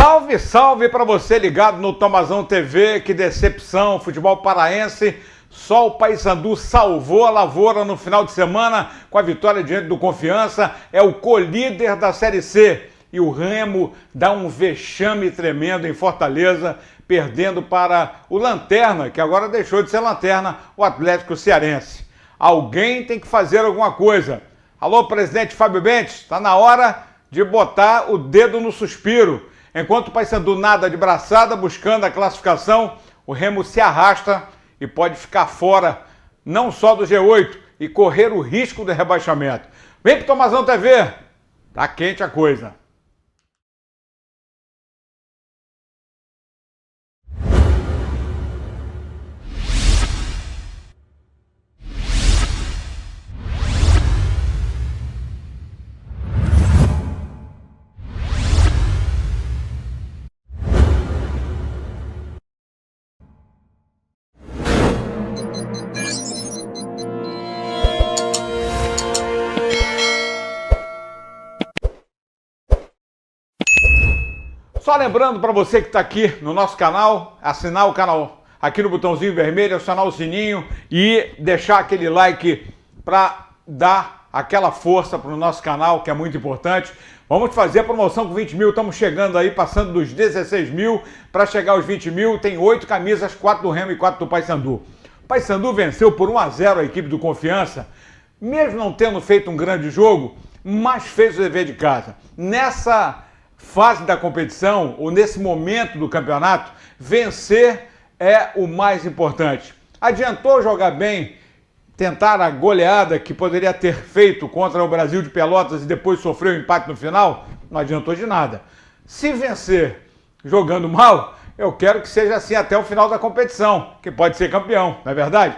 Salve, salve para você ligado no Tomazão TV, que decepção, futebol paraense, só o Paysandu salvou a lavoura no final de semana com a vitória diante do Confiança, é o co-líder da Série C e o Remo dá um vexame tremendo em Fortaleza, perdendo para o Lanterna, que agora deixou de ser Lanterna, o Atlético Cearense. Alguém tem que fazer alguma coisa. Alô, presidente Fábio Bentes, está na hora de botar o dedo no suspiro. Enquanto o Paysandu nada de braçada, buscando a classificação, o Remo se arrasta e pode ficar fora, não só do G8, e correr o risco de rebaixamento. Vem pro Tomazão TV, tá quente a coisa. Só lembrando para você que está aqui no nosso canal, assinar o canal aqui no botãozinho vermelho, acionar o sininho e deixar aquele like para dar aquela força para o nosso canal, que é muito importante. Vamos fazer a promoção com 20 mil, estamos chegando aí, passando dos 16 mil para chegar aos 20 mil. Tem 8 camisas, 4 do Remo e 4 do Paysandu. O Paysandu venceu por 1-0 a equipe do Confiança, mesmo não tendo feito um grande jogo, mas fez o dever de casa. Nessa fase da competição, ou nesse momento do campeonato, vencer é o mais importante. Adiantou jogar bem, tentar a goleada que poderia ter feito contra o Brasil de Pelotas e depois sofreu o empate no final? Não adiantou de nada. Se vencer jogando mal, eu quero que seja assim até o final da competição, que pode ser campeão, não é verdade?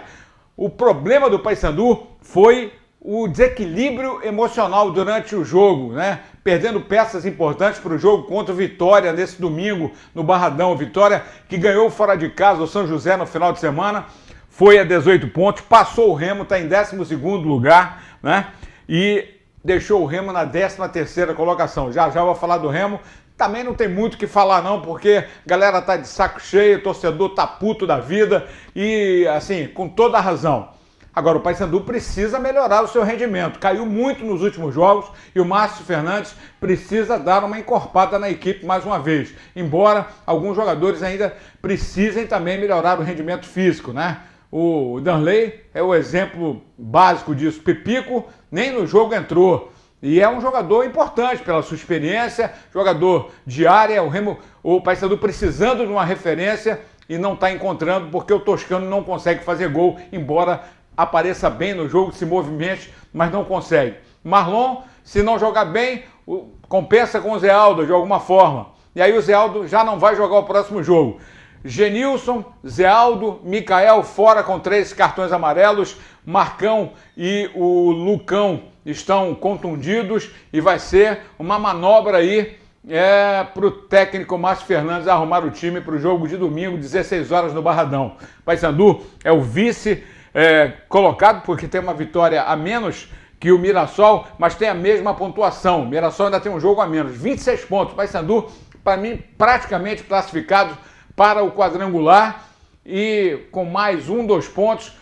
O problema do Paysandu foi o desequilíbrio emocional durante o jogo, né? Perdendo peças importantes para o jogo contra o Vitória nesse domingo no Barradão. Vitória que ganhou fora de casa o São José no final de semana, foi a 18 pontos, passou o Remo, está em 12º lugar, né? E deixou o Remo na 13ª colocação. Já já vou falar do Remo. Também não tem muito o que falar não, porque a galera tá de saco cheio, o torcedor tá puto da vida e, assim, com toda a razão. Agora, o Paysandu precisa melhorar o seu rendimento. Caiu muito nos últimos jogos e o Márcio Fernandes precisa dar uma encorpada na equipe mais uma vez. Embora alguns jogadores ainda precisem também melhorar o rendimento físico, né? O Danley é o exemplo básico disso. Pipico nem no jogo entrou. E é um jogador importante pela sua experiência, jogador de área. O Paysandu precisando de uma referência e não está encontrando porque o Toscano não consegue fazer gol, embora apareça bem no jogo, se movimente, mas não consegue. Marlon, se não jogar bem, compensa com o Zé Aldo de alguma forma. E aí o Zé Aldo já não vai jogar o próximo jogo. Genilson, Zé Aldo, Mikael fora com 3 cartões amarelos, Marcão e o Lucão estão contundidos e vai ser uma manobra aí para o técnico Márcio Fernandes arrumar o time para o jogo de domingo, 16 horas no Barradão. Paysandu é o vice colocado porque tem uma vitória a menos que o Mirassol, mas tem a mesma pontuação. O Mirassol ainda tem um jogo a menos, 26 pontos. Paysandu, para mim, praticamente classificado para o quadrangular e com mais 2 pontos,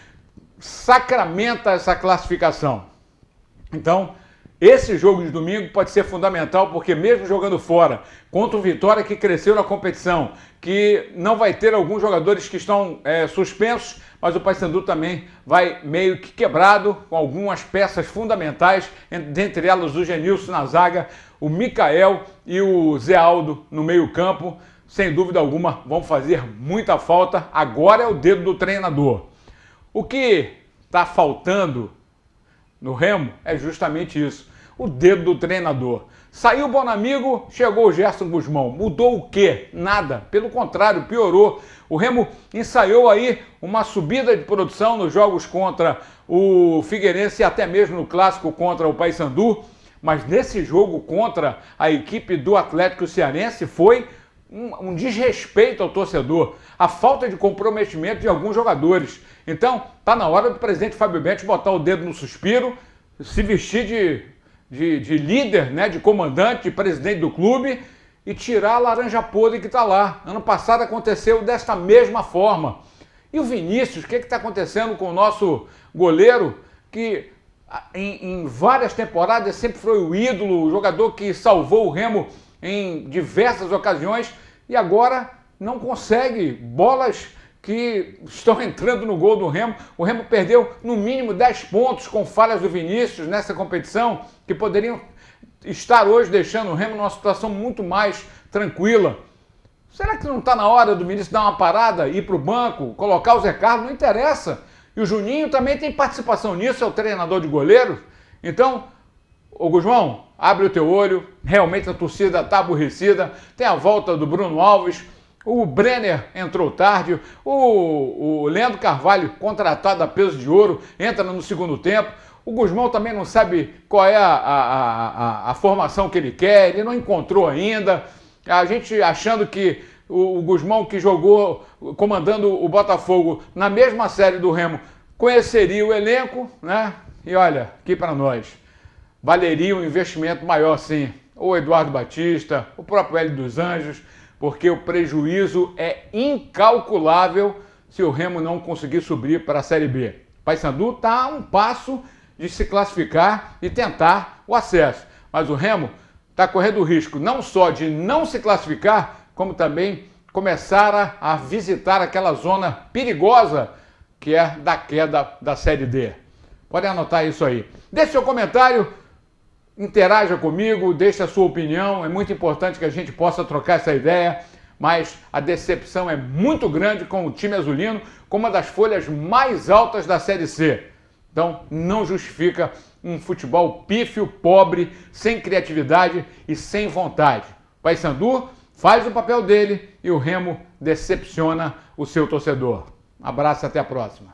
sacramenta essa classificação. Então, esse jogo de domingo pode ser fundamental, porque mesmo jogando fora, contra o Vitória que cresceu na competição, que não vai ter alguns jogadores que estão suspensos, mas o Paysandu também vai meio que quebrado, com algumas peças fundamentais, dentre elas o Genilson na zaga, o Mikael e o Zé Aldo no meio campo. Sem dúvida alguma, vão fazer muita falta. Agora é o dedo do treinador. O que está faltando no Remo é justamente isso, o dedo do treinador. Saiu o Bonamigo, chegou o Gerson Gusmão. Mudou o quê? Nada. Pelo contrário, piorou. O Remo ensaiou aí uma subida de produção nos jogos contra o Figueirense e até mesmo no clássico contra o Paysandu, mas nesse jogo contra a equipe do Atlético Cearense foi um desrespeito ao torcedor, a falta de comprometimento de alguns jogadores. Então, tá na hora do presidente Fábio Bentes botar o dedo no suspiro, se vestir de líder, né, de comandante, de presidente do clube e tirar a laranja podre que está lá. Ano passado aconteceu desta mesma forma. E o Vinícius, o que está acontecendo com o nosso goleiro, que em várias temporadas sempre foi o ídolo, o jogador que salvou o Remo em diversas ocasiões, e agora não consegue bolas que estão entrando no gol do Remo. O Remo perdeu no mínimo 10 pontos com falhas do Vinícius nessa competição, que poderiam estar hoje deixando o Remo numa situação muito mais tranquila. Será que não está na hora do Vinícius dar uma parada, ir para o banco, colocar o Zé Carlos? Não interessa. E o Juninho também tem participação nisso, é o treinador de goleiros. Então, ô Guzmão, abre o teu olho, realmente a torcida está aborrecida. Tem a volta do Bruno Alves, o Brenner entrou tarde, o Leandro Carvalho, contratado a peso de ouro, entra no segundo tempo. O Guzmão também não sabe qual é a formação que ele quer, ele não encontrou ainda. A gente achando que o Guzmão, que jogou comandando o Botafogo na mesma série do Remo, conheceria o elenco, né? E olha, aqui para nós, valeria um investimento maior sim. O Eduardo Batista, o próprio Hélio dos Anjos, porque o prejuízo é incalculável se o Remo não conseguir subir para a Série B. O Paysandu está a um passo de se classificar e tentar o acesso, mas o Remo está correndo o risco não só de não se classificar, como também começar a visitar aquela zona perigosa que é da queda da Série D. Pode anotar isso aí. Deixe seu comentário, interaja comigo, deixe a sua opinião. É muito importante que a gente possa trocar essa ideia, mas a decepção é muito grande com o time azulino, com uma das folhas mais altas da Série C. Então, não justifica um futebol pífio, pobre, sem criatividade e sem vontade. O Paysandu faz o papel dele e o Remo decepciona o seu torcedor. Um abraço e até a próxima.